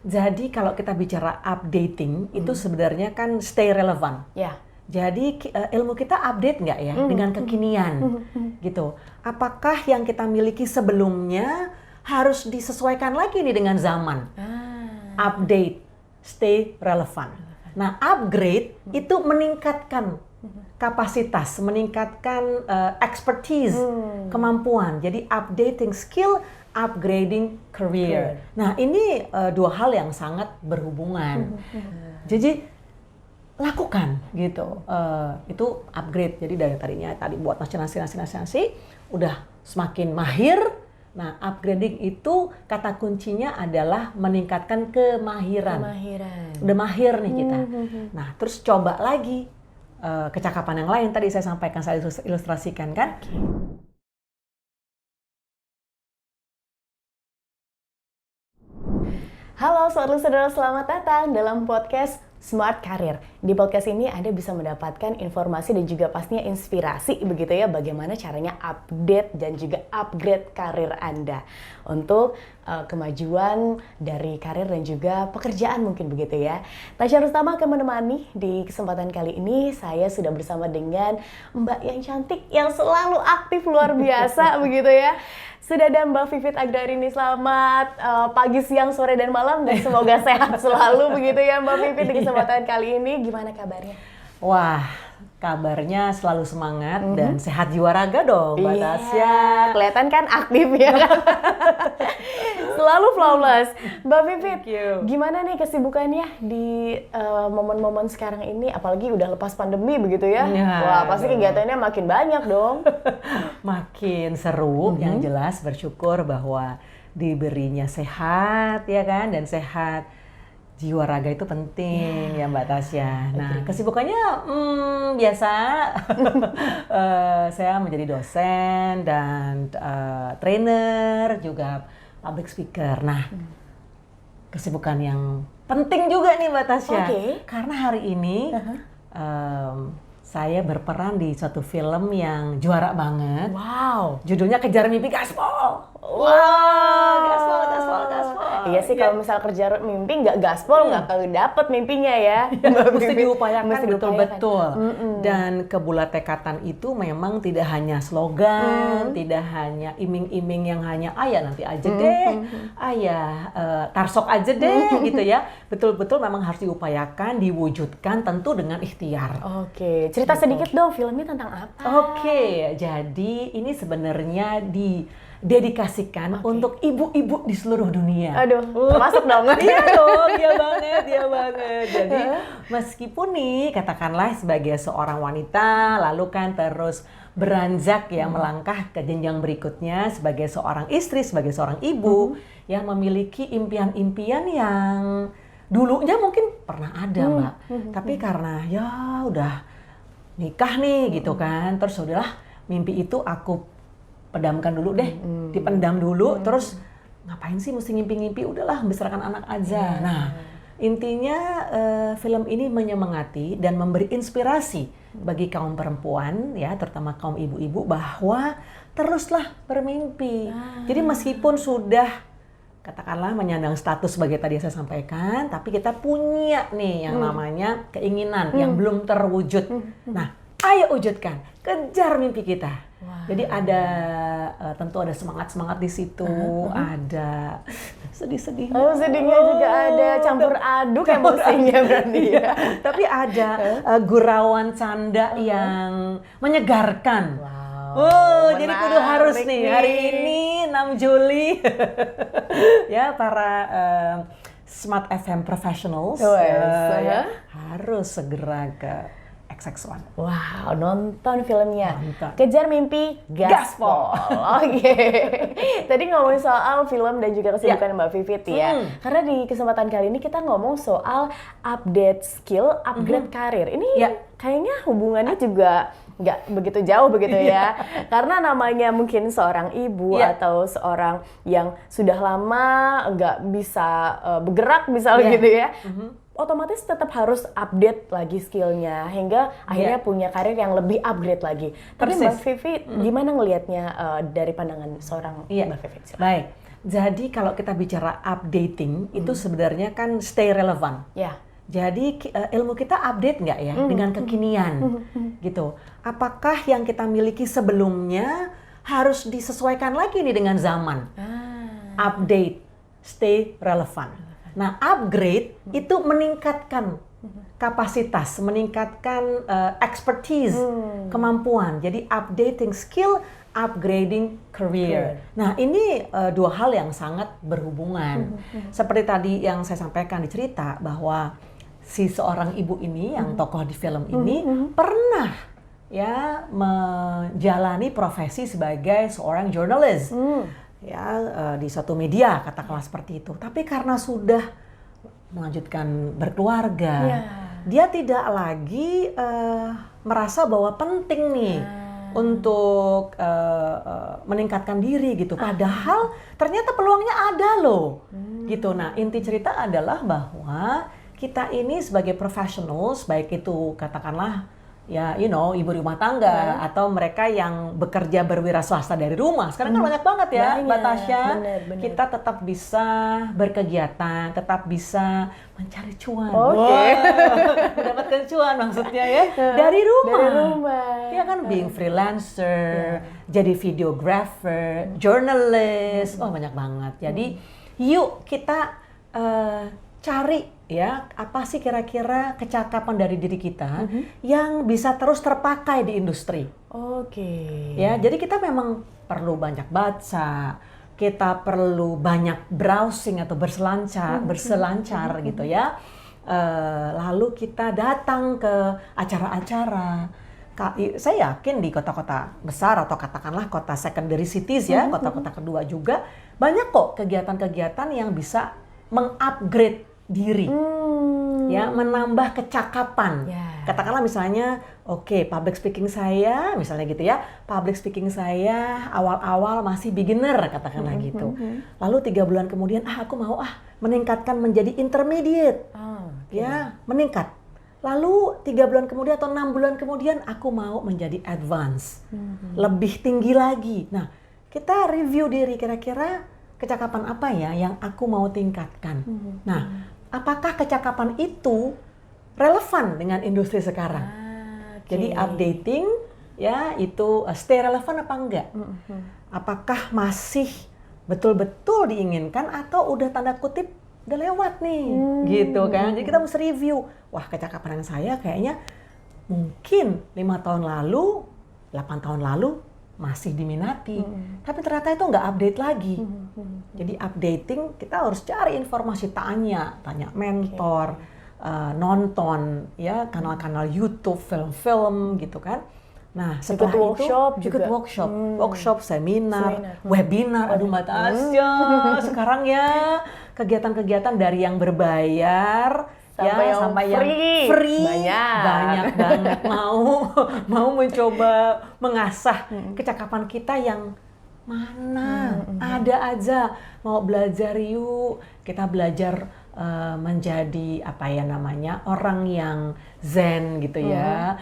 Jadi kalau kita bicara updating, itu sebenarnya kan stay relevant. Ya. Jadi ilmu kita update nggak ya dengan kekinian gitu. Apakah yang kita miliki sebelumnya harus disesuaikan lagi nih dengan zaman? Update, stay relevant. Nah, upgrade itu meningkatkan kapasitas, meningkatkan expertise, kemampuan. Jadi updating skill, upgrading career. Nah, ini dua hal yang sangat berhubungan. Jadi lakukan gitu. Itu upgrade. Jadi dari tadi buat nasi, udah semakin mahir. Nah, upgrading itu kata kuncinya adalah meningkatkan kemahiran. Udah mahir nih kita. Nah, terus coba lagi kecakapan yang lain tadi saya sampaikan, saya ilustrasikan kan. Halo saudara-saudara, selamat datang dalam podcast Smart Career. Di podcast ini Anda bisa mendapatkan informasi dan juga pastinya inspirasi begitu ya, bagaimana caranya update dan juga upgrade karir Anda untuk kemajuan dari karir dan juga pekerjaan mungkin begitu ya. Tasya Rustama akan menemani di kesempatan kali ini. Saya sudah bersama dengan Mbak yang cantik yang selalu aktif luar biasa begitu ya. Sudah ada Mbak Vivit Agrarini. Selamat pagi, siang, sore, dan malam, dan semoga sehat selalu begitu ya Mbak Vivit di kesempatan kali ini. Gimana kabarnya? Wah, kabarnya selalu semangat dan sehat jiwa raga dong Mbak Tasya. Kelihatan kan aktif ya kan? Selalu flawless. Mbak Vivit, gimana nih kesibukannya di momen-momen sekarang ini? Apalagi udah lepas pandemi begitu ya? Wah, pasti kegiatannya makin banyak dong. Makin seru, yang jelas bersyukur bahwa diberinya sehat ya kan, dan sehat jiwa raga itu penting ya Mbak Tasya. Nah, kesibukannya biasa. Saya menjadi dosen dan trainer, juga public speaker. Nah, kesibukan yang penting juga nih Mbak Tasya. Karena hari ini saya berperan di suatu film yang juara banget. Wow. Judulnya Kejar Mimpi Gaspol. Gaspol. Iya sih, kalau misal kerja mimpi nggak gaspol, nggak akan dapet mimpinya ya. Mesti diupayakan betul-betul. Dan kebulatekatan itu memang tidak hanya slogan, tidak hanya iming-iming yang hanya ayah nanti aja deh, ayah tarsok aja deh gitu ya. Betul-betul memang harus diupayakan, diwujudkan tentu dengan ikhtiar. Oke, cerita sedikit dong, filmnya tentang apa? Oke, jadi ini sebenarnya dedikasikan untuk ibu-ibu di seluruh dunia. Aduh, termasuk dong. Iya dong, iya banget. Jadi meskipun nih katakanlah sebagai seorang wanita, lalu kan terus beranjak ya melangkah ke jenjang berikutnya sebagai seorang istri, sebagai seorang ibu yang memiliki impian-impian yang dulunya mungkin pernah ada Mbak. Tapi karena ya udah nikah nih gitu kan, terus udahlah mimpi itu aku pedamkan dulu deh, dipendam dulu, terus ngapain sih mesti ngimpi-ngimpi, udahlah besarkan anak aja. Nah, intinya film ini menyemangati dan memberi inspirasi bagi kaum perempuan, ya terutama kaum ibu-ibu, bahwa teruslah bermimpi. Jadi meskipun sudah katakanlah menyandang status sebagai tadi saya sampaikan, tapi kita punya nih yang namanya keinginan yang belum terwujud. Nah, ayo wujudkan, kejar mimpi kita. Jadi ada tentu ada semangat di situ, ada sedih-sedih. Oh, sedihnya juga ada, campur aduk emosinya berarti ya. Tapi ada gurauan canda yang menyegarkan. Jadi kudu harus nih hari ini 6 Juli ya para Smart FM professionals harus segera ke XX1. Wow, nonton filmnya. Kejar Mimpi Gaspol. Tadi ngomongin soal film dan juga kesibukan Mbak Vivit ya. Karena di kesempatan kali ini kita ngomong soal update skill, upgrade karir. Ini kayaknya hubungannya juga nggak begitu jauh begitu ya. Karena namanya mungkin seorang ibu atau seorang yang sudah lama nggak bisa bergerak misalnya gitu ya. Otomatis tetap harus update lagi skillnya hingga akhirnya punya karir yang lebih upgrade lagi. Tapi Mbak Vivi gimana ngelihatnya dari pandangan seorang Mbak Vivi? Baik, Jadi kalau kita bicara updating itu sebenarnya kan stay relevant. Ya. Jadi ilmu kita update nggak ya dengan kekinian gitu. Apakah yang kita miliki sebelumnya harus disesuaikan lagi nih dengan zaman? Update, stay relevant. Nah, upgrade itu meningkatkan kapasitas, meningkatkan expertise, kemampuan. Jadi updating skill, upgrading career. Nah, ini dua hal yang sangat berhubungan. Seperti tadi yang saya sampaikan di cerita bahwa si seorang ibu ini yang tokoh di film ini pernah ya menjalani profesi sebagai seorang jurnalis. Ya, di suatu media katakanlah seperti itu. Tapi karena sudah melanjutkan berkeluarga, dia tidak lagi merasa bahwa penting nih untuk meningkatkan diri gitu. Padahal ternyata peluangnya ada loh, gitu. Nah, inti cerita adalah bahwa kita ini sebagai professionals, baik itu katakanlah ya, ibu rumah tangga atau mereka yang bekerja berwira swasta dari rumah. Sekarang kan banyak banget ya, Mbak Tasya. Bener. Kita tetap bisa berkegiatan, tetap bisa mencari cuan. Mendapatkan cuan maksudnya ya dari rumah. Dari rumah. Ya kan, being freelancer, jadi videographer, journalist, banyak banget. Jadi yuk kita cari ya, apa sih kira-kira kecakapan dari diri kita yang bisa terus terpakai di industri. Ya, jadi kita memang perlu banyak baca, kita perlu banyak browsing atau berselancar gitu ya. Lalu kita datang ke acara-acara. Saya yakin di kota-kota besar atau katakanlah kota secondary cities ya, kota-kota kedua juga banyak kok kegiatan-kegiatan yang bisa mengupgrade diri, ya, menambah kecakapan. Katakanlah misalnya, public speaking saya, misalnya gitu ya, public speaking saya awal-awal masih beginner, katakanlah gitu. Lalu 3 bulan kemudian, aku mau meningkatkan menjadi intermediate, ya, meningkat. Lalu 3 bulan kemudian atau 6 bulan kemudian, aku mau menjadi advance, lebih tinggi lagi. Nah, kita review diri kira-kira kecakapan apa ya yang aku mau tingkatkan. Nah, apakah kecakapan itu relevan dengan industri sekarang? Jadi updating ya itu stay relevan apa enggak? Apakah masih betul-betul diinginkan atau udah tanda kutip udah lewat nih, gitu kan? Jadi kita mesti review. Wah, kecakapan saya kayaknya mungkin 5 tahun lalu, 8 tahun lalu masih diminati, tapi ternyata itu nggak update lagi. Jadi updating kita harus cari informasi, tanya mentor, nonton ya kanal-kanal YouTube, film-film gitu kan. Nah, setelah ikut workshop, seminar, webinar. Aduh Mbak Tasya, sekarang ya kegiatan-kegiatan dari yang berbayar sampai yang free banyak banget mau mencoba mengasah kecakapan kita yang mana ada aja. Mau belajar yuk, kita belajar menjadi orang yang zen gitu ya,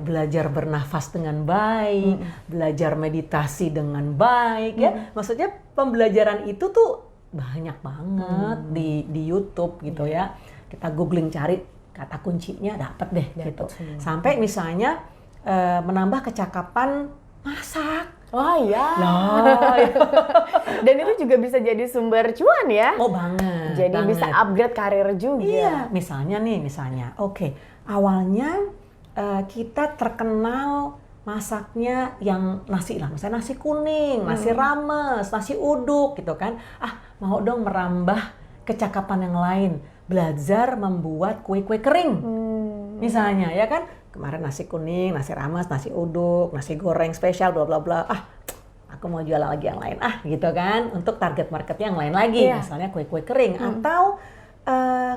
belajar bernafas dengan baik, belajar meditasi dengan baik ya. Maksudnya pembelajaran itu tuh banyak banget di YouTube gitu ya. Kita googling cari kata kuncinya dapet deh gitu. Sampai misalnya menambah kecakapan masak. Wah iya. Dan itu juga bisa jadi sumber cuan ya. Oh banget. Jadi bisa upgrade karir juga. Iya, misalnya, awalnya kita terkenal masaknya yang nasi lah, misalnya nasi kuning, nasi rames, nasi uduk gitu kan. Mau dong merambah kecakapan yang lain. Belajar membuat kue-kue kering, misalnya ya kan, kemarin nasi kuning, nasi rames, nasi uduk, nasi goreng spesial, bla bla bla. Aku mau jual lagi yang lain, gitu kan, untuk target marketnya yang lain lagi, misalnya kue-kue kering atau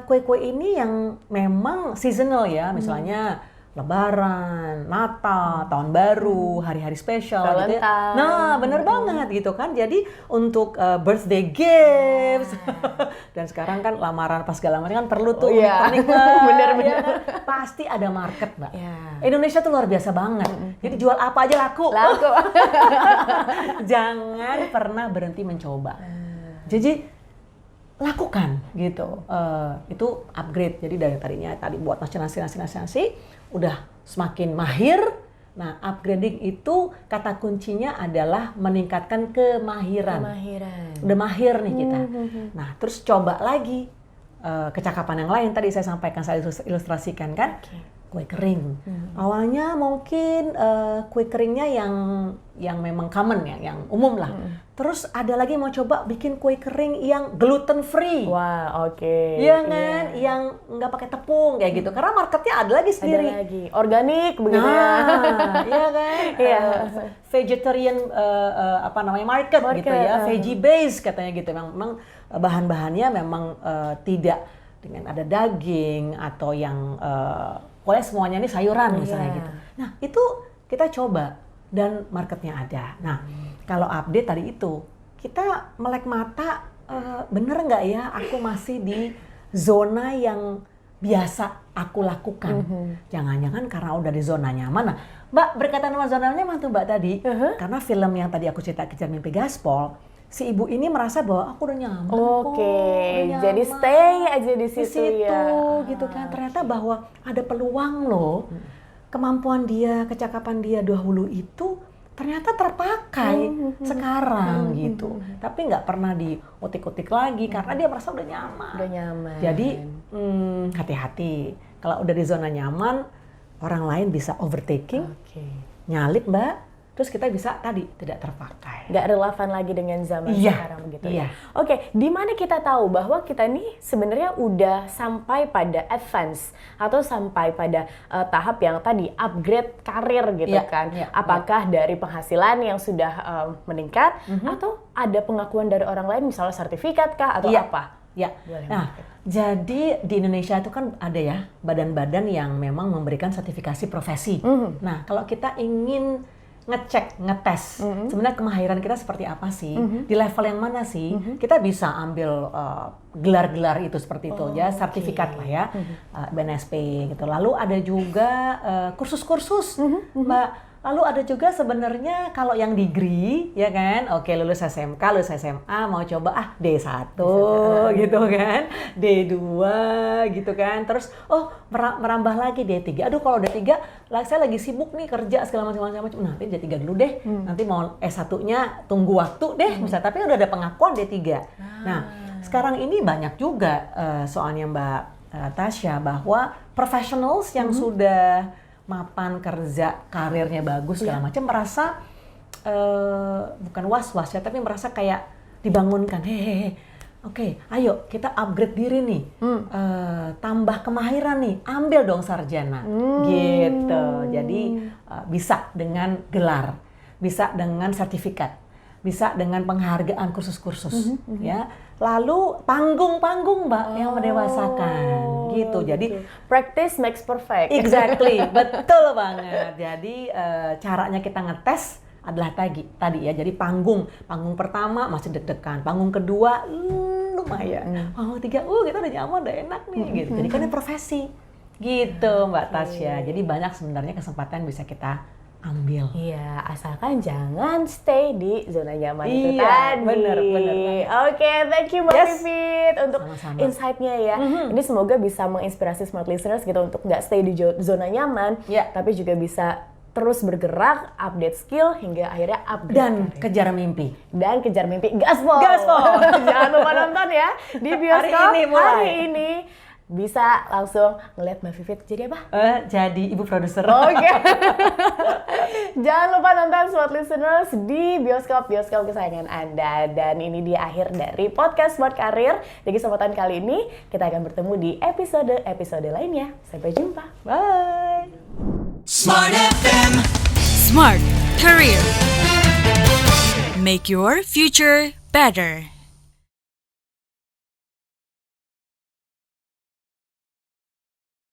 kue-kue ini yang memang seasonal ya, misalnya Lebaran, Natal, Tahun Baru, hari-hari spesial gitu ya. Nah, bener banget gitu kan. Jadi untuk birthday gifts dan sekarang kan lamaran pas segala macam kan perlu tuh unik-unik. Bener. Ya kan? Pasti ada market, Mbak. Indonesia tuh luar biasa banget. Jadi jual apa aja laku. Jangan pernah berhenti mencoba. Jadi lakukan gitu. Itu upgrade. Jadi dari tadinya buat nasi, udah semakin mahir. Nah, upgrading itu kata kuncinya adalah meningkatkan kemahiran. Udah mahir nih kita. Nah, terus coba lagi kecakapan yang lain. Tadi saya sampaikan, saya ilustrasikan kan. Kue kering. Awalnya mungkin kue keringnya yang memang common ya, yang umum lah. Terus ada lagi mau coba bikin kue kering yang gluten free. Wah, Iya kan, yang nggak pakai tepung kayak gitu. Karena marketnya ada lagi sendiri. Ada lagi, organik begitu ya. Iya kan. Iya. Vegetarian market gitu ya, veggie base katanya gitu. Memang bahan-bahannya memang tidak dengan ada daging atau yang pokoknya semuanya ini sayuran misalnya gitu. Nah, itu kita coba dan marketnya ada. Nah, kalau update tadi itu, kita melek mata, bener nggak ya aku masih di zona yang biasa aku lakukan. Jangan-jangan karena udah di zona nyaman. Nah, Mbak, berkaitan sama zona nyaman tuh Mbak tadi, karena film yang tadi aku cerita Kejar Mimpi Gaspol, si ibu ini merasa bahwa aku udah nyaman kok, udah nyaman. Jadi stay aja di situ ya. Gitu kan. Ternyata bahwa ada peluang loh, kemampuan dia, kecakapan dia dahulu itu ternyata terpakai sekarang gitu. Tapi nggak pernah diutik-utik lagi karena dia merasa udah nyaman. Jadi hati-hati. Kalau udah di zona nyaman, orang lain bisa overtaking, nyalip Mbak. Terus kita bisa tadi tidak terpakai. Nggak relevan lagi dengan zaman sekarang begitu ya. Oke, di mana kita tahu bahwa kita ini sebenarnya udah sampai pada advance atau sampai pada tahap yang tadi upgrade karir gitu kan. Apakah dari penghasilan yang sudah meningkat atau ada pengakuan dari orang lain misalnya sertifikat kah atau apa? Nah, jadi di Indonesia itu kan ada ya badan-badan yang memang memberikan sertifikasi profesi. Nah, kalau kita ingin ngetes sebenarnya kemahiran kita seperti apa sih, di level yang mana sih, kita bisa ambil gelar-gelar itu seperti itu ya, sertifikat lah ya, BNSP gitu. Lalu ada juga kursus-kursus, Mbak. Lalu ada juga sebenarnya kalau yang degree ya kan, oke lulus SMK, lulus SMA mau coba D1 gitu kan, D2 gitu kan, terus merambah lagi D3. Aduh kalau D3 saya lagi sibuk nih kerja segala macam, nanti D3 dulu deh, nanti mau S1-nya tunggu waktu deh misalnya, tapi udah ada pengakuan D3. Nah sekarang ini banyak juga soalnya Mbak Tasya bahwa professionals yang sudah mapan kerja, karirnya bagus segala macam merasa bukan was-was ya, tapi merasa kayak dibangunkan. Oke, ayo kita upgrade diri nih, tambah kemahiran nih, ambil dong sarjana, gitu. Jadi bisa dengan gelar, bisa dengan sertifikat, bisa dengan penghargaan kursus-kursus, ya. Lalu panggung-panggung Mbak yang mendewasakan, gitu. Jadi practice makes perfect. Exactly, betul banget. Jadi caranya kita ngetes adalah tadi ya. Jadi panggung pertama masih deg-degan, panggung kedua lumayan, panggung tiga kita udah nyaman, udah enak nih, gitu. Jadi kan ini profesi, gitu Mbak Tasya. Jadi banyak sebenarnya kesempatan bisa kita ambil. Iya, asalkan jangan stay di zona nyaman itu tadi. Bener. Oke, thank you Mbak Vivit untuk sama-sama insight-nya ya. Ini semoga bisa menginspirasi smart listeners gitu untuk nggak stay di zona nyaman, tapi juga bisa terus bergerak, update skill hingga akhirnya upgrade dan karir. kejar mimpi. Gaspol. Jangan lupa nonton ya di bioskop hari ini. Bisa langsung ngeliat Mbak Vivit jadi apa? Jadi ibu produser. Oke. Jangan lupa nonton Smart Listeners di bioskop kesayangan Anda. Dan ini dia akhir dari podcast Smart Career. Di kesempatan kali ini kita akan bertemu di episode lainnya. Sampai jumpa. Bye. Smart FM. Smart Career. Make your future better.